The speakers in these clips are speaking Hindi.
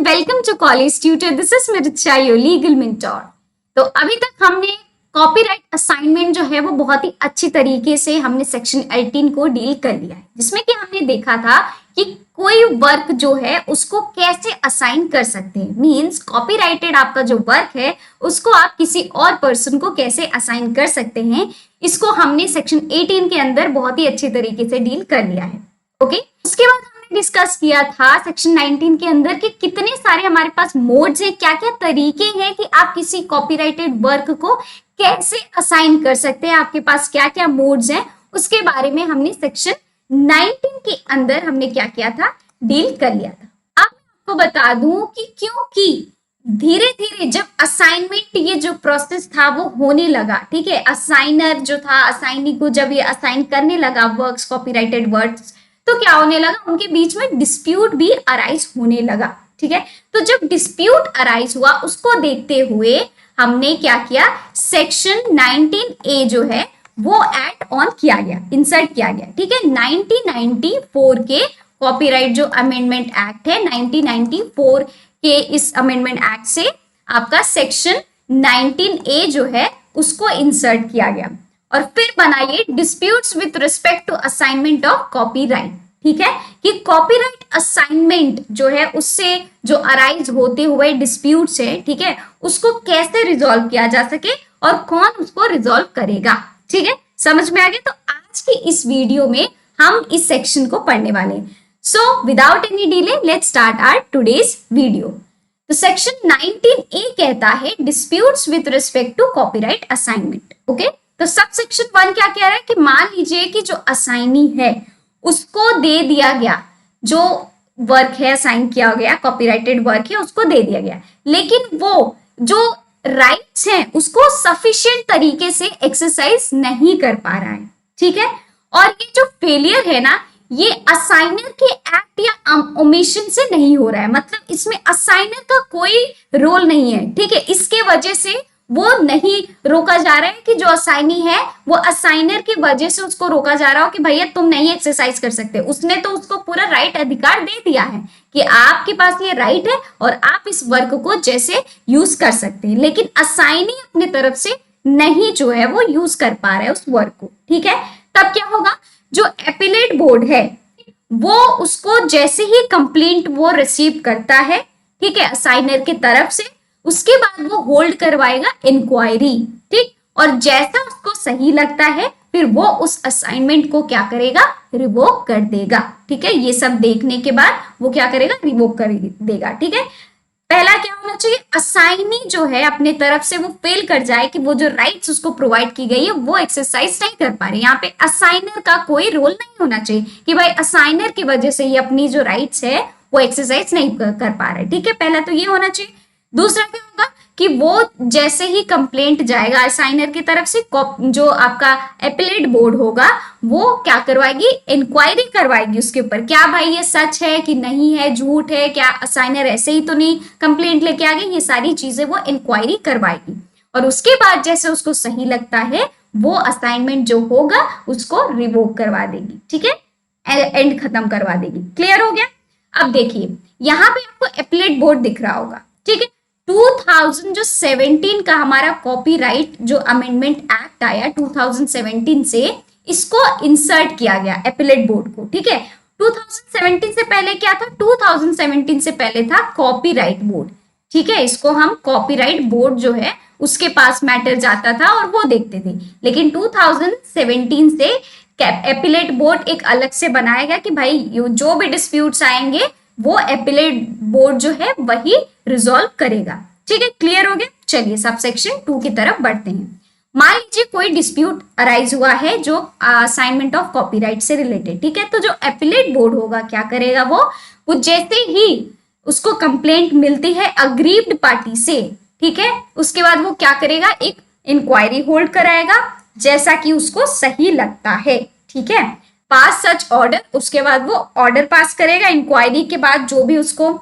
Welcome to college tutor. This is Mircha your legal mentor. तो अभी तक हमने कॉपीराइट असाइनमेंट जो है वो बहुत ही अच्छी तरीके से हमने सेक्शन 18 को डील कर लिया है, जिसमें कि हमने देखा था कि कोई वर्क जो है उसको कैसे असाइन कर सकते हैं। मींस कॉपीराइटेड आपका जो वर्क है उसको आप किसी और पर्सन को कैसे असाइन कर सकते हैं, इसको हमने सेक्शन 18 के अंदर बहुत ही अच्छी तरीके से डील कर लिया है। ओके, उसके बाद डिस्कस किया था सेक्शन 19 के अंदर कि कितने सारे हमारे पास मोड्स हैं, क्या क्या तरीके हैं कि आप किसी कॉपीराइटेड वर्क को कैसे असाइन कर सकते हैं, आपके पास क्या क्या मोड्स हैं, उसके बारे में हमने सेक्शन 19 के अंदर हमने क्या किया था, डील कर लिया था। अब मैं आपको बता दूं कि क्योंकि धीरे धीरे जब असाइनमेंट ये जो प्रोसेस था वो होने लगा, ठीक है, असाइनर जो था असाइनी को जब ये असाइन करने लगा वर्क्स, कॉपीराइटेड वर्क्स, तो क्या होने लगा, उनके बीच में डिस्प्यूट भी अराइज होने लगा। ठीक है, तो जब डिस्प्यूट अराइज हुआ उसको देखते हुए हमने क्या किया, सेक्शन 19A जो है वो ऐड ऑन किया गया, इंसर्ट किया गया। ठीक है, 1994 के कॉपीराइट जो अमेंडमेंट एक्ट है, 1994 के इस अमेंडमेंट एक्ट से आपका सेक्शन 19A जो है उसको इंसर्ट किया गया और फिर बनाइए disputes with respect to assignment of copyright. ठीक है, कि कॉपीराइट असाइनमेंट जो है उससे जो अराइज होते हुए डिस्प्यूट्स है, ठीक है, उसको कैसे रिजॉल्व किया जा सके और कौन उसको रिजॉल्व करेगा। ठीक है, समझ में आ गया। तो आज की इस वीडियो में हम इस सेक्शन को पढ़ने वाले हैं। So without any delay let's start our today's video. तो सेक्शन 19A कहता है disputes with respect to copyright assignment. Okay, तो सब सेक्शन 1 क्या कह रहा है कि मान लीजिए कि जो असाइनी है उसको दे दिया गया, जो वर्क है असाइन किया गया, कॉपीराइटेड वर्क है उसको दे दिया गया, लेकिन वो जो राइट्स हैं उसको सफिशिएंट तरीके से एक्सरसाइज नहीं कर पा रहा है। ठीक है, और ये जो फेलियर है ना, ये असाइनर के एक्ट या ओमिशन से नहीं हो रहा है, मतलब इसमें असाइनर का कोई रोल नहीं है। ठीक है, इसके वजह से वो नहीं रोका जा रहा है कि जो असाइनी है वो असाइनर की वजह से उसको रोका जा रहा हो कि भैया तुम नहीं एक्सरसाइज कर सकते। उसने तो उसको पूरा राइट अधिकार दे दिया है कि आपके पास ये राइट है और आप इस वर्क को जैसे यूज कर सकते हैं, लेकिन असाइनी अपने तरफ से नहीं जो है वो यूज कर पा रहा है उस वर्क को। ठीक है, तब क्या होगा, जो एपिलेट बोर्ड है वो उसको जैसे ही कंप्लेंट वो रिसीव करता है, ठीक है, असाइनर की तरफ से, उसके बाद वो होल्ड करवाएगा इंक्वायरी। ठीक, और जैसा उसको सही लगता है फिर वो उस असाइनमेंट को क्या करेगा, रिवोक कर देगा। ठीक है, ये सब देखने के बाद वो क्या करेगा, रिवोक कर देगा। ठीक है, पहला क्या होना चाहिए, असाइनी जो है अपने तरफ से वो फेल कर जाए कि वो जो राइट्स उसको प्रोवाइड की गई है वो एक्सरसाइज नहीं कर पा रहे। यहाँ पे असाइनर का कोई रोल नहीं होना चाहिए कि भाई असाइनर की वजह से ये अपनी जो राइट्स है वो एक्सरसाइज नहीं कर पा रहे। ठीक है, पहला तो ये होना चाहिए। दूसरा क्या होगा कि वो जैसे ही कंप्लेंट जाएगा असाइनर की तरफ से, जो आपका एपिलेट बोर्ड होगा वो क्या करवाएगी, इंक्वायरी करवाएगी उसके ऊपर, क्या भाई ये सच है कि नहीं है, झूठ है, क्या असाइनर ऐसे ही तो नहीं कंप्लेंट लेके आ गए, ये सारी चीजें वो इंक्वायरी करवाएगी। और उसके बाद जैसे उसको सही लगता है वो असाइनमेंट जो होगा उसको रिवोक करवा देगी। ठीक है, एंड खत्म करवा देगी। क्लियर हो गया। अब देखिए यहाँ पे आपको एपिलेट बोर्ड दिख रहा होगा। ठीक है, 2017 का हमारा कॉपीराइट जो अमेंडमेंट एक्ट आया 2017 से, इसको इंसर्ट किया गया एपिलेट बोर्ड को। ठीक है, 2017 से पहले क्या था, 2017 से पहले था कॉपीराइट बोर्ड। ठीक है, इसको हम कॉपीराइट बोर्ड जो है उसके पास मैटर जाता था और वो देखते थे, लेकिन 2017 से एपिलेट बोर्ड एक अलग से बनाया गया कि भाई जो भी डिस्प्यूट्स आएंगे वो एपिलेट बोर्ड जो है वही रिजॉल्व करेगा। ठीक है, क्लियर हो गया। चलिए सब सेक्शन 2 की तरफ बढ़ते हैं। मान लीजिए कोई डिस्प्यूट अराइज हुआ है जो असाइनमेंट ऑफ कॉपीराइट से रिलेटेड। ठीक है, तो जो एपिलेट बोर्ड होगा क्या करेगा, वो जैसे ही उसको कंप्लेंट मिलती है अग्रीव्ड पार्टी से, ठीक है, उसके बाद वो क्या करेगा, एक इंक्वायरी होल्ड कराएगा जैसा कि उसको सही लगता है। ठीक है, पास सच ऑर्डर, उसके बाद वो ऑर्डर पास करेगा, इंक्वायरी के बाद जो भी उसको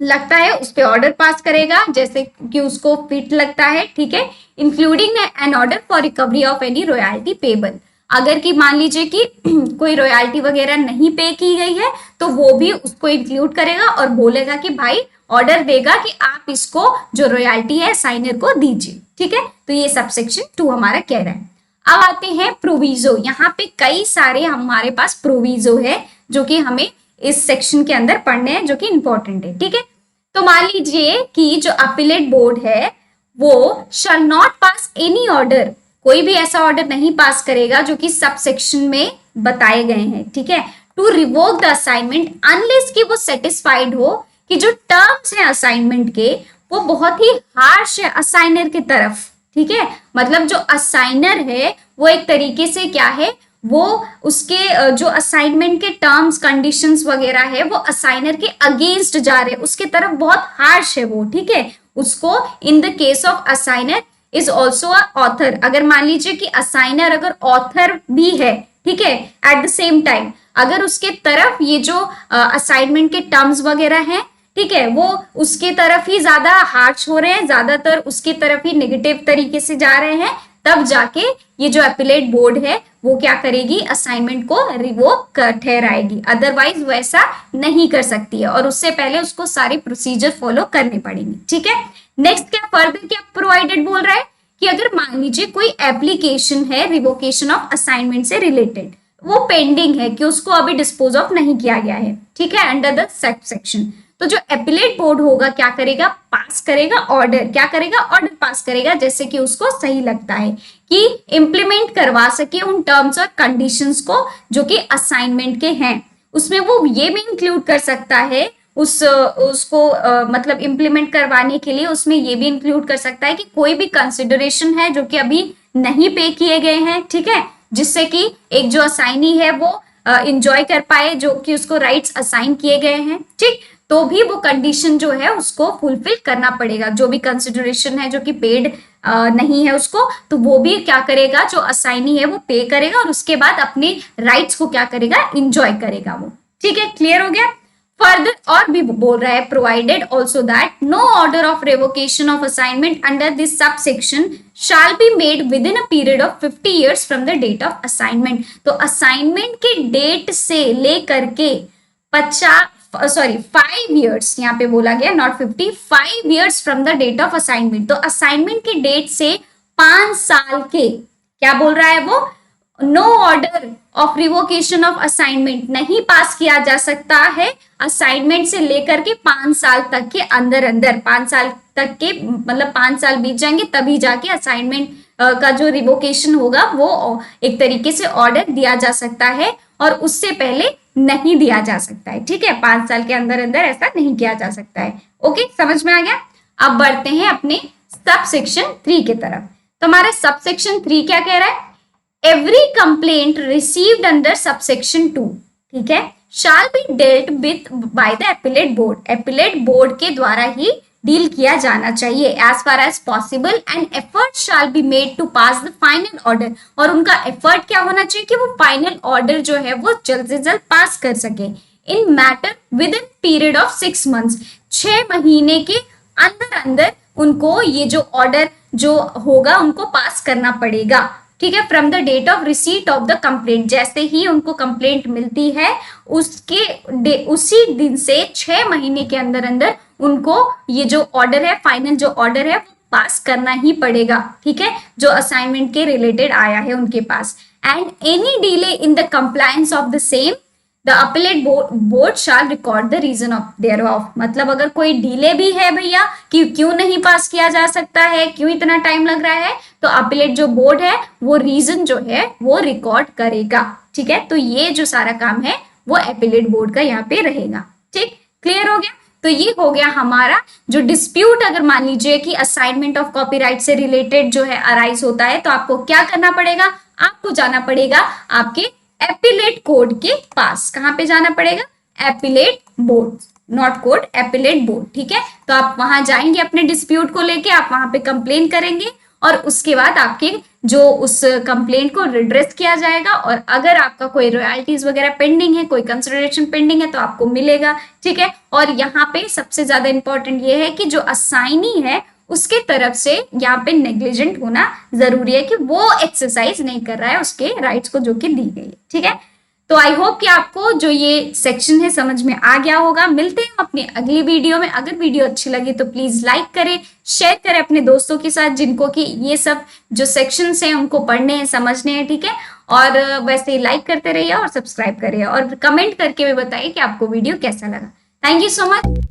लगता है उस पर ऑर्डर पास करेगा जैसे कि उसको फिट लगता है। ठीक है, including an order for recovery of any royalty payable. अगर कि मान लीजिए कि कोई रॉयल्टी वगैरह नहीं पे की गई है तो वो भी उसको इंक्लूड करेगा और बोलेगा कि भाई ऑर्डर देगा कि आप इसको जो रॉयल्टी है असाइनर को दीजिए। ठीक है, तो ये सबसेक्शन 2 हमारा कह रहा है। अब आते हैं प्रोविजो। यहाँ पे कई सारे हमारे पास प्रोविजो है जो कि हमें इस सेक्शन के अंदर पढ़ने हैं, जो कि इंपॉर्टेंट है। ठीक है, तो मान लीजिए कि जो अपीलेट बोर्ड है वो shall not pass any order, कोई भी ऐसा ऑर्डर नहीं पास करेगा जो कि सब सेक्शन में बताए गए हैं। ठीक है, to revoke the assignment unless कि वो सेटिस्फाइड हो कि जो टर्म्स हैं असाइनमेंट के वो बहुत ही हार्श है असाइनर की तरफ। ठीक है, मतलब जो असाइनर है वो एक तरीके से क्या है, वो उसके जो असाइनमेंट के टर्म्स कंडीशंस वगैरह है वो असाइनर के अगेंस्ट जा रहे हैं, उसके तरफ बहुत हार्श है वो। ठीक है, उसको in the case of assignor is also a author, अगर मान लीजिए कि असाइनर अगर ऑथर भी है, ठीक है, एट द सेम टाइम अगर उसके तरफ ये जो असाइनमेंट के टर्म्स वगैरह हैं, ठीक है, वो उसके तरफ ही ज्यादा हार्श हो रहे हैं, ज्यादातर उसके तरफ ही नेगेटिव तरीके से जा रहे हैं, तब जाके ये जो अपीलेट बोर्ड है वो क्या करेगी, असाइनमेंट को रिवोक कर ठहराएगी, अदरवाइज वो ऐसा नहीं कर सकती है और उससे पहले उसको सारी प्रोसीजर फॉलो करने पड़ेंगी। ठीक है, नेक्स्ट क्या फर्दर क्या प्रोवाइडेड बोल रहा है कि अगर मान लीजिए कोई एप्लीकेशन है रिवोकेशन ऑफ असाइनमेंट से रिलेटेड, वो पेंडिंग है कि उसको अभी डिस्पोज ऑफ नहीं किया गया है, ठीक है, अंडर द सेक्शन, तो जो एपीलेट बोर्ड होगा क्या करेगा, पास करेगा ऑर्डर, क्या करेगा, ऑर्डर पास करेगा, जैसे कि उसको सही लगता है कि इम्प्लीमेंट करवा सके उन टर्म्स और कंडीशंस को जो कि असाइनमेंट के हैं। उसमें वो ये भी इंक्लूड कर सकता है उसको मतलब इम्प्लीमेंट करवाने के लिए उसमें ये भी इंक्लूड कर सकता है कि कोई भी कंसिडरेशन है जो कि अभी नहीं पे किए गए हैं, ठीक है, जिससे कि एक जो असाइनी है वो इंजॉय कर पाए जो कि उसको राइट्स असाइन किए गए हैं, ठीक, तो भी वो कंडीशन जो है उसको फुलफिल करना पड़ेगा। जो भी कंसिडरेशन है जो कि पेड नहीं है उसको, तो वो भी क्या करेगा, जो असाइनी है वो पे करेगा और उसके बाद अपने राइट्स को क्या करेगा, इंजॉय करेगा वो। ठीक है, क्लियर हो गया। फर्दर और भी बोल रहा है, provided also that no order of revocation of assignment under this sub section shall be made within a period of 50 years from the date of assignment. तो असाइनमेंट के डेट से लेकर के 5 ईयर्स यहाँ पे बोला गया, not 50, 5 years from the date of assignment. तो असाइनमेंट के डेट से 5 साल के, क्या बोल रहा है वो, no order of revocation of assignment नहीं पास किया जा सकता है असाइनमेंट से लेकर के 5 साल तक के अंदर 5 साल तक के, मतलब 5 साल बीत जाएंगे तभी जाके असाइनमेंट का जो रिवोकेशन होगा वो एक तरीके से ऑर्डर दिया जा सकता है और उससे पहले नहीं दिया जा सकता है। ठीक है, 5 साल के अंदर ऐसा नहीं किया जा सकता है। ओके, समझ में आ गया। अब बढ़ते हैं अपने सब सेक्शन 3 की तरफ। तो हमारा सब सेक्शन 3 क्या कह रहा है, every complaint received under subsection 2, ठीक है, shall be dealt with by the appellate board, appellate board के द्वारा ही डील किया जाना चाहिए as far as possible and effort shall be made to pass the final order, और उनका एफर्ट क्या होना चाहिए कि वो फाइनल ऑर्डर जो है वो जल्द से जल्द पास कर सके इन matter with in period of 6 months, 6 महीने के अंदर उनको ये जो ऑर्डर जो होगा उनको पास करना पड़ेगा। ठीक है, from the date of receipt of the complaint, जैसे ही उनको कंप्लेंट मिलती है उसी दिन से 6 महीने के अंदर उनको ये जो ऑर्डर है, फाइनल जो ऑर्डर है वो पास करना ही पड़ेगा। ठीक है, जो असाइनमेंट के रिलेटेड आया है उनके पास। And any delay in the compliance of the same the appellate board shall record the reason of thereof, मतलब अगर कोई डिले भी है भैया कि क्यों नहीं पास किया जा सकता है, क्यों इतना टाइम लग रहा है, तो अपीलेट जो बोर्ड है वो रीजन जो है वो रिकॉर्ड करेगा। ठीक है, तो ये जो सारा काम है वो अपीलेट बोर्ड का यहाँ पे रहेगा। ठीक, क्लियर हो गया। तो ये हो गया हमारा जो डिस्प्यूट, अगर मान लीजिए कि असाइनमेंट ऑफ कॉपीराइट से रिलेटेड जो है अराइज होता है तो आपको क्या करना पड़ेगा, आपको जाना पड़ेगा आपके एपीलेट कोड के पास। कहां पे जाना पड़ेगा, appellate board, not code, appellate board. ठीक है, तो आप वहां जाएंगे अपने डिस्प्यूट को लेके, आप वहां पे कंप्लेन करेंगे और उसके बाद आपके जो उस कंप्लेंट को रिड्रेस किया जाएगा और अगर आपका कोई रॉयल्टीज वगैरह पेंडिंग है, कोई कंसिडरेशन पेंडिंग है तो आपको मिलेगा। ठीक है, और यहाँ पे सबसे ज्यादा इंपॉर्टेंट ये है कि जो असाइनी है उसके तरफ से यहाँ पे नेग्लिजेंट होना जरूरी है कि वो एक्सरसाइज नहीं कर रहा है उसके राइट्स को जो कि दी गई है। ठीक है, तो आई होप कि आपको जो ये सेक्शन है समझ में आ गया होगा। मिलते हैं अपनी अगली वीडियो में। अगर वीडियो अच्छी लगी तो प्लीज लाइक करें, शेयर करें अपने दोस्तों के साथ जिनको कि ये सब जो सेक्शंस हैं उनको पढ़ने हैं, समझने हैं। ठीक है, और वैसे ही लाइक करते रहिए और सब्सक्राइब करिए और कमेंट करके भी बताइए कि आपको वीडियो कैसा लगा। Thank you so much.